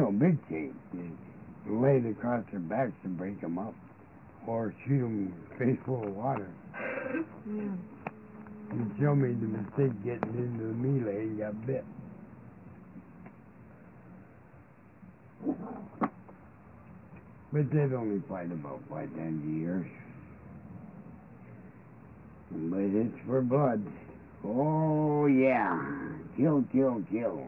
big change. You lay it across their backs to break them up, or shoot them face full of water. Yeah. And Joe made the mistake getting into the melee and got bit. But they'd only fight about 5 times a year. But it's for blood. Oh, yeah. Kill, kill, kill.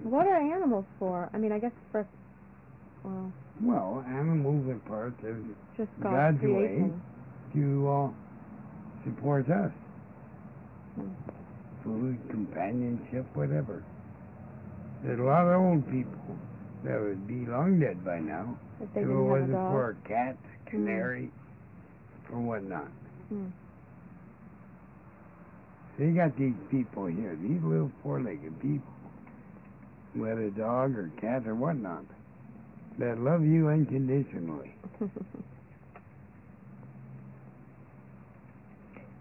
What are animals for? I mean, I guess for... Well, animals are part of just God's way creation. to support us. Hmm. Food, companionship, whatever. There's a lot of old people that would be long dead by now If they if it didn't have a wasn't dog. for a cat, canary, or whatnot. Hmm. So you got these people here, these little four-legged people, with a dog or cat or whatnot, that love you unconditionally.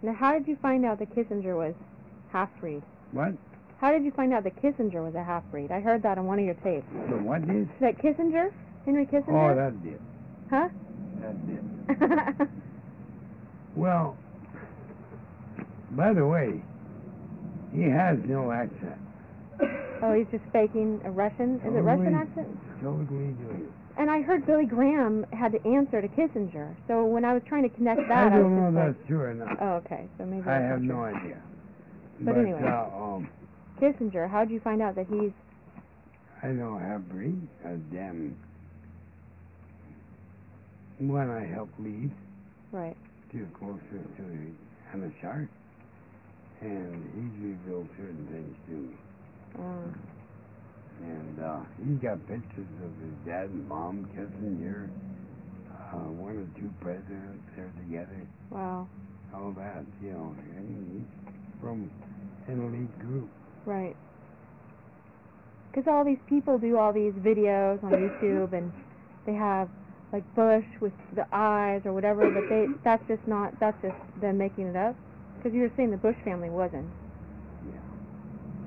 Now, how did you find out that Kissinger was half-breed? What? How did you find out that Kissinger was a half-breed? I heard that on one of your tapes. The what is? That Kissinger? Henry Kissinger? Oh, that did. Huh? That did. Well, by the way, he has no accent. Oh, he's just faking a Russian? Is it Russian accent? Totally doing it. And I heard Billy Graham had to answer to Kissinger. So when I was trying to connect that, I don't know was if just that's true or not. Oh, okay. So maybe I that's have not no true. idea. But anyway. Kissinger, how did you find out that he's... I know half-breed. A damn one I helped lead. Right. To closer to the Anashar. And he's revealed certain things to me. And he's got pictures of his dad and mom kissing here. One or two presidents there together. Wow. All that, I mean, he's from an elite group. Right. Because all these people do all these videos on YouTube, and they have, like, Bush with the eyes or whatever, but that's just them making it up. Because you were saying the Bush family wasn't. Yeah.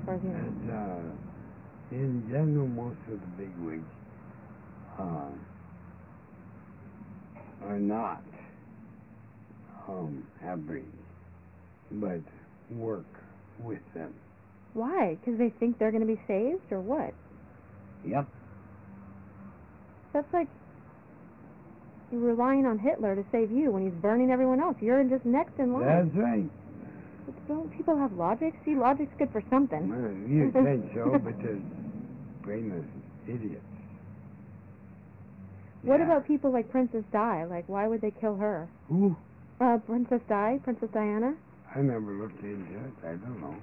As far as you know. And, in general, most of the bigwigs are not half-breeds, but work with them. Why? Because they think they're going to be saved, or what? Yep. That's like you're relying on Hitler to save you when he's burning everyone else. You're just next in line. That's right. But don't people have logic? See, logic's good for something. Well, you think so, but they're brainless idiots. What Yeah. about people like Princess Di? Like, why would they kill her? Who? Princess Di? Princess Diana? I never looked into it. I don't know.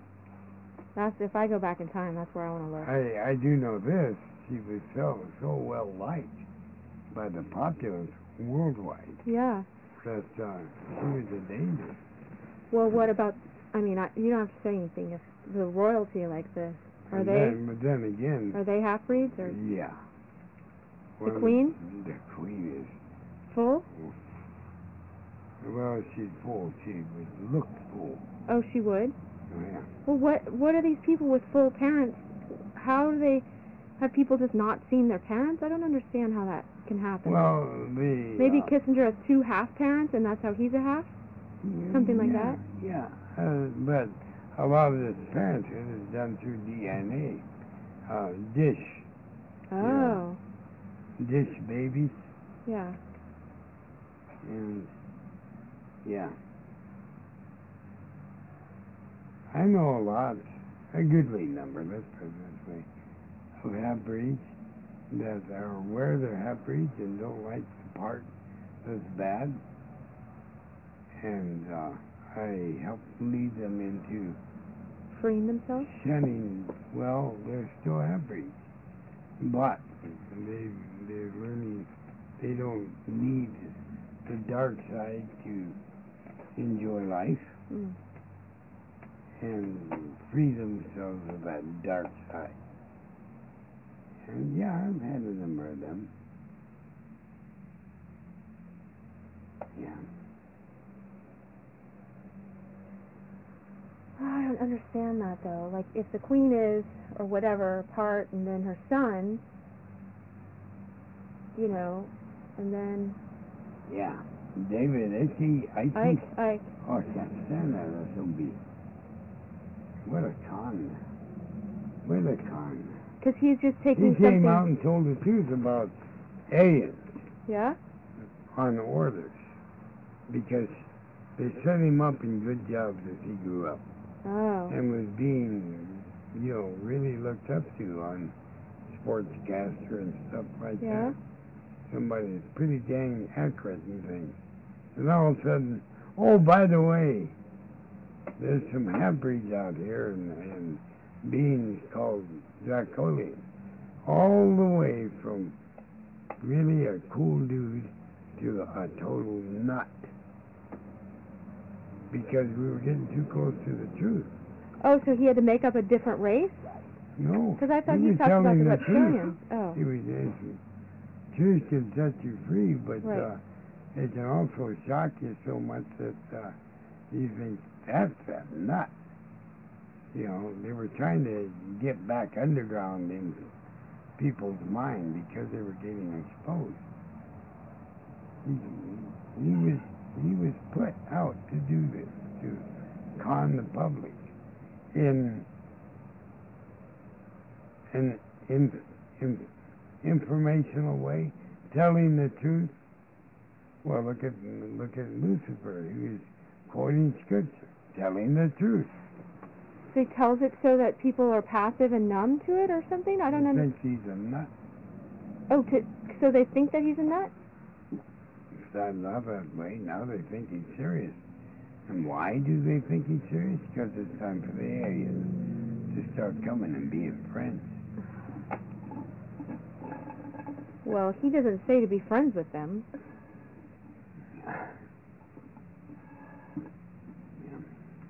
If I go back in time, that's where I want to look. I do know this. She was so well liked by the populace worldwide Yeah. that she was a danger. Well, what about, I mean, you don't have to say anything. If the royalty, like the, But then again, are they half-breeds? Or yeah. the Queen? The Queen is, Full? well, she's full. She would look full. Oh, she would? Oh, yeah. Well, what are these people with full parents? How do they have people just not seen their parents? I don't understand how that can happen. Well, maybe Kissinger has 2 half-parents, and that's how he's a half? Something like that? Yeah, but a lot of this parenthood is done through DNA. Dish. Oh. Dish babies. Yeah. And, yeah. I know a lot, a goodly number, let's put it this way, of half-breeds that are aware they're half-breeds and don't like the part that's bad. And I help lead them into Freeing themselves? shunning, well, they're still half-breeds. But they're learning they don't need the dark side to enjoy life. Mm. And free themselves of that dark side. And yeah, I've had a number of them. Yeah. I don't understand that, though. Like, if the Queen is, or whatever, part, and then her son, you know, and then Yeah. David, I see. Ike. Oh, I can't stand that SOB. What a con. What a con. Because he's just He taking came something. out and told the truth about aliens Yeah? on orders because they set him up in good jobs as he grew up Oh. and was being, really looked up to on sportscaster and stuff like Yeah? that. Somebody that's pretty dang accurate and things. And all of a sudden, oh, by the way, there's some half-breeds out here and beings called Dracolians. All the way from really a cool dude to a total nut. Because we were getting too close to the truth. Oh, so he had to make up a different race? No. Because I thought he he was talked about telling the the truth. reptilians. Oh. He was asking. Truth can set you free, but Right. it can also shock you so much that you think, that's that nut. They were trying to get back underground in people's mind because they were getting exposed. He was put out to do this, to con the public in an informational way, telling the truth. Well, look at Lucifer. He was quoting scripture, telling the truth. So he tells it so that people are passive and numb to it or something? I don't understand. Think he's a nut. Oh, so they think that he's a nut? Started off that way, now they think he's serious. And why do they think he's serious? Because it's time for the aliens to start coming and being friends. Well, he doesn't say to be friends with them.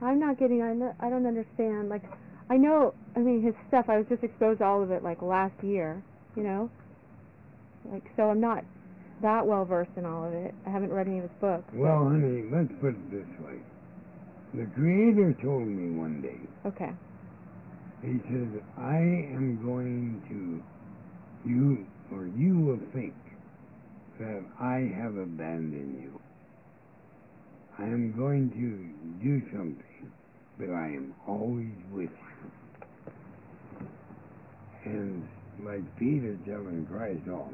I'm not getting, I don't understand. Like, I know, his stuff, I was just exposed to all of it, like, last year, Like, so I'm not that well versed in all of it. I haven't read any of his books. Well, honey, let's put it this way. The Creator told me one day, Okay. he says, I am going to, you will think that I have abandoned you. I am going to do something, but I am always with you. And like Peter telling Christ, oh,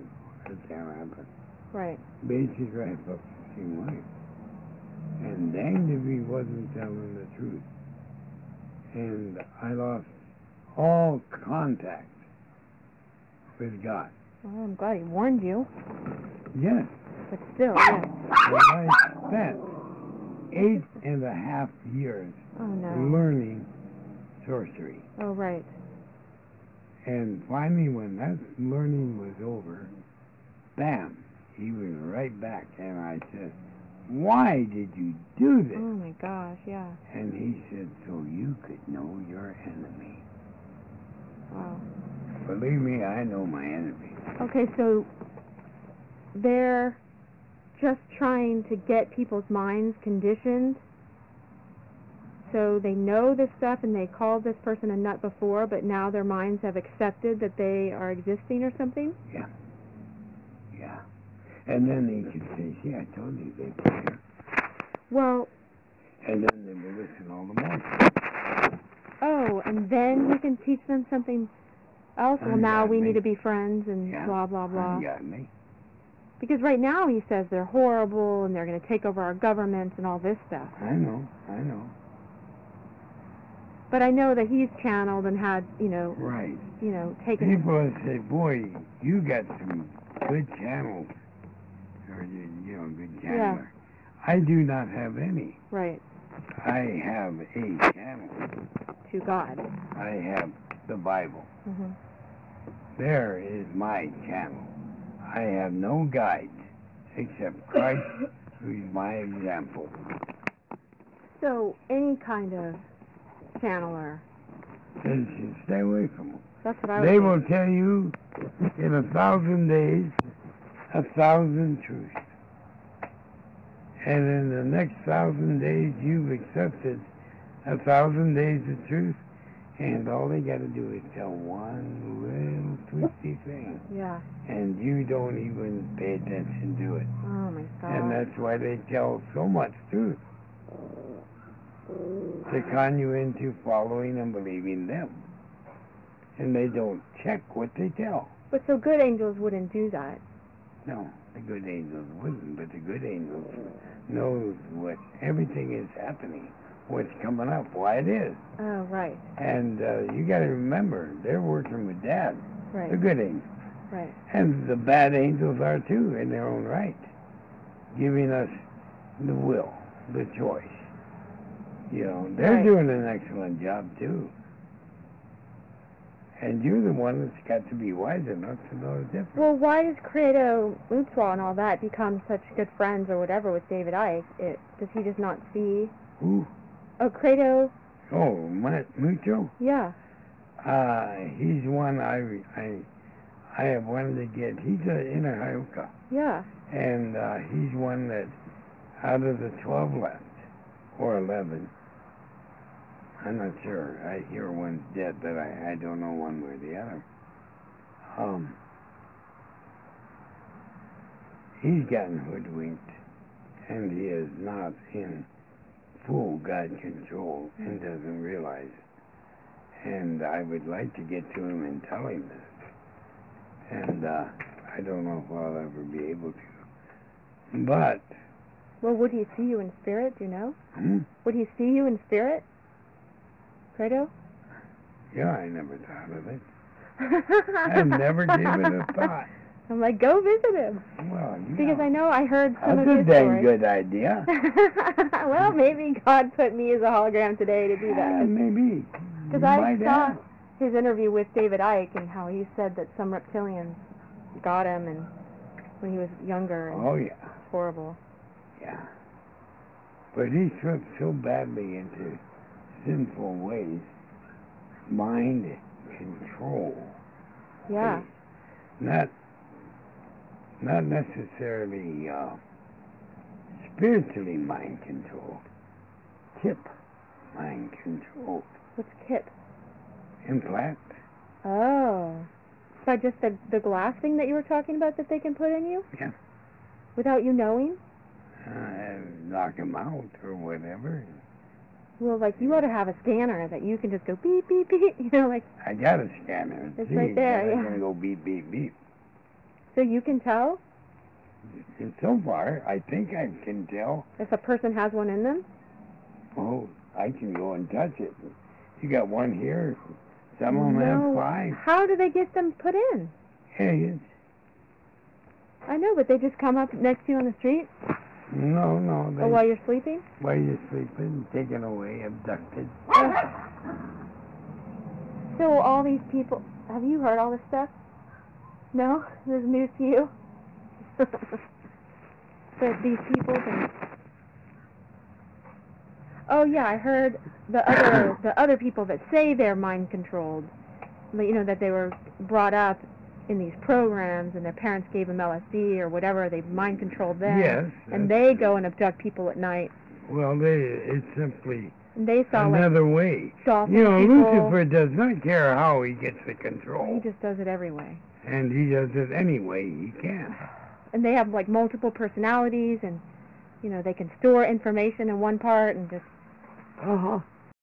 that can't happen. Right. Basically, I felt the same way. And danged if he wasn't telling the truth. And I lost all contact with God. Well, I'm glad he warned you. Yes. But still, yeah. And I spent 8.5 years learning sorcery. Oh, right. And finally, when that learning was over, bam, he was right back. And I said, why did you do this? Oh, my gosh, yeah. And he said, so you could know your enemy. Wow. Believe me, I know my enemy. Okay, so they're just trying to get people's minds conditioned so they know this stuff and they called this person a nut before, but now their minds have accepted that they are existing or something? Yeah. Yeah. And then they could say, see, I told you they care. Well... And then they will listen all the more. Oh, and then we can teach them something else? Well, now we need to be friends and blah, blah, blah. You got me. Because right now he says they're horrible and they're going to take over our government and all this stuff. I know. But I know that he's channeled and had, right. Taken... People say, boy, you got some good channels. Or, good channeler. Yeah. I do not have any. Right. I have a channel. To God. I have the Bible. Mm-hmm. There is my channel. I have no guide except Christ, who's my example. So, any kind of channeler. Then you should stay away from them. That's what I would They think. will tell you in 1,000 days, 1,000 truths. And in the next 1,000 days, you've accepted 1,000 days of truth, And all they got to do is tell one little twisty thing. Yeah. And you don't even pay attention to it. Oh my God. And that's why they tell so much truth. To con you into following and believing them. And they don't check what they tell. But so good angels wouldn't do that. No, the good angels wouldn't, but the good angels knows what everything is happening, what's coming up, why it is. Oh, right. And you got to remember, they're working with Dad, Right. the good angels. Right. And the bad angels are too, in their own right, giving us the will, the choice. You know, they're Right. doing an excellent job too. And you're the one that's got to be wise enough to know the difference. Well, why does Credo Mutual and all that become such good friends or whatever with David Icke? Does he just not see? Who? Oh, Credo? Oh, Mucho? Yeah. He's one I have wanted to get. He's in a Hyuka. Yeah. And he's one that, out of the 12 left, or 11, I'm not sure. I hear one's dead, but I don't know one way or the other. He's gotten hoodwinked, and he is not in full God control and doesn't realize it. And I would like to get to him and tell him this. And I don't know if I'll ever be able to. But... Well, would he see you in spirit, do you know? Hmm? Would he see you in spirit? Credo? Yeah, I never thought of it. I never gave it a thought. I'm like, go visit him. Well, you Because know, I know I heard some that's of a his dang stories. good idea. Well, maybe God put me as a hologram today to do that. Maybe. Because I saw his interview with David Icke and how he said that some reptilians got him and when he was younger. And Oh, yeah. it's horrible. Yeah. But he slipped so badly into sinful ways. Mind control. Yeah. Not necessarily spiritually mind controlled. Tip mind controlled. What's KIP? Implant. Oh. By just the glass thing that you were talking about that they can put in you? Yeah. Without you knowing? Knock him out or whatever. Well, like, you ought to have a scanner that you can just go beep, beep, beep, you know, like, I got a scanner. It's right there, I'm yeah. going to go beep, beep, beep. so you can tell And so far, I think I can tell. if a person has one in them? Oh, I can go and touch it. You got one here. Some of them have 5. How do they get them put in? Idiots. I know, but they just come up next to you on the street? No. Or while you're sleeping? While you're sleeping, taken away, abducted. So all these people, have you heard all this stuff? No? This is news to you? That these people can... Oh yeah, I heard the other people that say they're mind controlled, you know, that they were brought up in these programs and their parents gave them LSD or whatever, they mind controlled them. Yes. And they go and abduct people at night. Well, it's simply And they saw another like way. dolphin You know, people. Lucifer does not care how he gets the control. He just does it every way. And he does it any way he can. And they have like multiple personalities and, you know, they can store information in one part and just... Uh-huh.